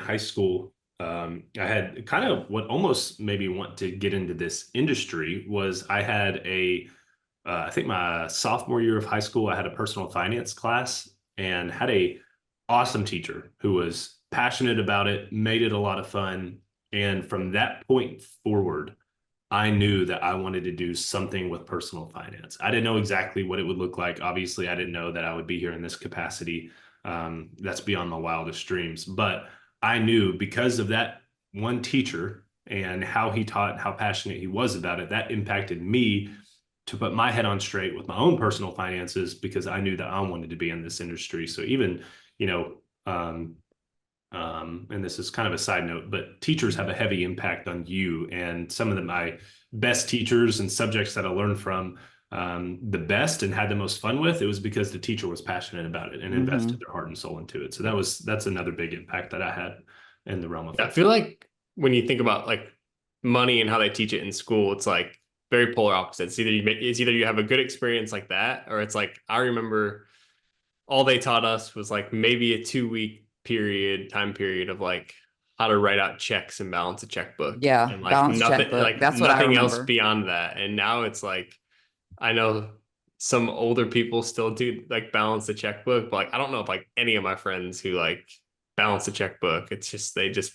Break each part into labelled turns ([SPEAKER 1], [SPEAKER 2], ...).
[SPEAKER 1] high school, I had kind of what almost made me want to get into this industry was I had I think my sophomore year of high school, I had a personal finance class and had a awesome teacher who was passionate about it, made it a lot of fun. And from that point forward, I knew that I wanted to do something with personal finance. I didn't know exactly what it would look like. Obviously, I didn't know that I would be here in this capacity. That's beyond my wildest dreams. But I knew because of that one teacher and how he taught, how passionate he was about it, that impacted me to put my head on straight with my own personal finances because I knew that I wanted to be in this industry. So even, you know, and this is kind of a side note, but teachers have a heavy impact on you. And some of my best teachers and subjects that I learned from the best and had the most fun with, it was because the teacher was passionate about it and invested their heart and soul into it. So that's another big impact that I had in the realm of
[SPEAKER 2] I feel like when you think about like money and how they teach it in school, it's like very polar opposites. It's either you have a good experience like that, or it's like I remember all they taught us was like maybe a 2 week time period of like how to write out checks and balance a checkbook
[SPEAKER 3] Yeah,
[SPEAKER 2] and
[SPEAKER 3] balance checkbook. That's what I
[SPEAKER 2] nothing else
[SPEAKER 3] remember.
[SPEAKER 2] beyond that. And now it's like I know some older people still do like balance the checkbook, but like I don't know if like any of my friends who like balance the checkbook. It's just they just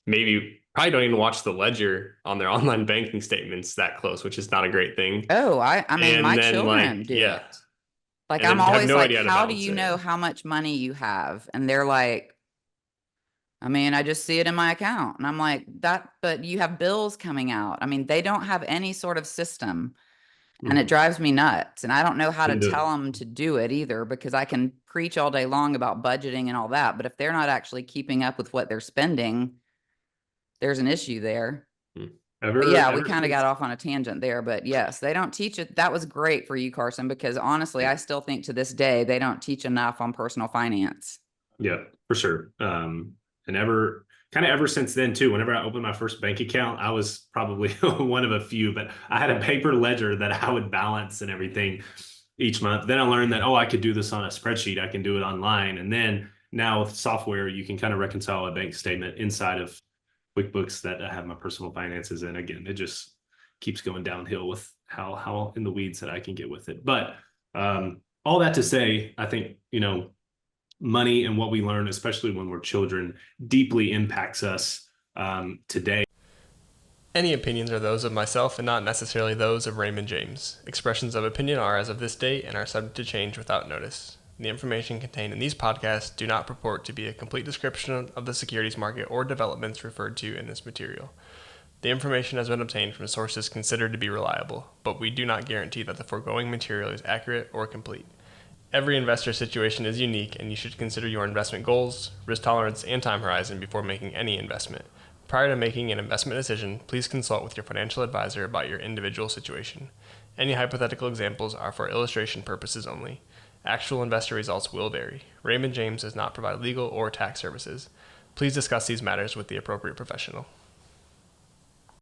[SPEAKER 2] maybe probably don't even watch the ledger on their online banking statements that close, which is not a great thing.
[SPEAKER 3] Oh, I mean,
[SPEAKER 2] And
[SPEAKER 3] my
[SPEAKER 2] then
[SPEAKER 3] children
[SPEAKER 2] like,
[SPEAKER 3] do
[SPEAKER 2] yeah,
[SPEAKER 3] it. Like
[SPEAKER 2] and
[SPEAKER 3] I'm
[SPEAKER 2] then have
[SPEAKER 3] always
[SPEAKER 2] no
[SPEAKER 3] like,
[SPEAKER 2] idea how to
[SPEAKER 3] how do
[SPEAKER 2] balance
[SPEAKER 3] you
[SPEAKER 2] it.
[SPEAKER 3] know how much money you have? And they're like, I mean, I just see it in my account. And I'm like, that, but you have bills coming out. I mean, they don't have any sort of system and it drives me nuts. And I don't know how to
[SPEAKER 1] and
[SPEAKER 3] tell them to do it either because I can preach all day long about budgeting and all that. But if they're not actually keeping up with what they're spending, there's an issue there. But yeah, we
[SPEAKER 1] ever
[SPEAKER 3] kind of got
[SPEAKER 1] since,
[SPEAKER 3] off on a tangent there. But yes, they don't teach it. That was great for you, Carson, because honestly, I still think to this day they don't teach enough on personal finance.
[SPEAKER 1] yeah, for sure. And ever since then too, whenever I opened my first bank account, I was probably one of a few, but I had a paper ledger that I would balance and everything each month. Then I learned that, oh, I could do this on a spreadsheet. I can do it online. And then now with software, you can kind of reconcile a bank statement inside of QuickBooks that I have my personal finances in. Again, it just keeps going downhill with how in the weeds that I can get with it. But all that to say, I think, money and what we learn, especially when we're children, deeply impacts us today.
[SPEAKER 2] Any opinions are those of myself and not necessarily those of Raymond James. Expressions of opinion are as of this date and are subject to change without notice. The information contained in these podcasts do not purport to be a complete description of the securities market or developments referred to in this material. The information has been obtained from sources considered to be reliable, but we do not guarantee that the foregoing material is accurate or complete. Every investor situation is unique, and you should consider your investment goals, risk tolerance, and time horizon before making any investment. Prior to making an investment decision, please consult with your financial advisor about your individual situation. Any hypothetical examples are for illustration purposes only. Actual investor results will vary. Raymond James does not provide legal or tax services. Please discuss these matters with the appropriate professional.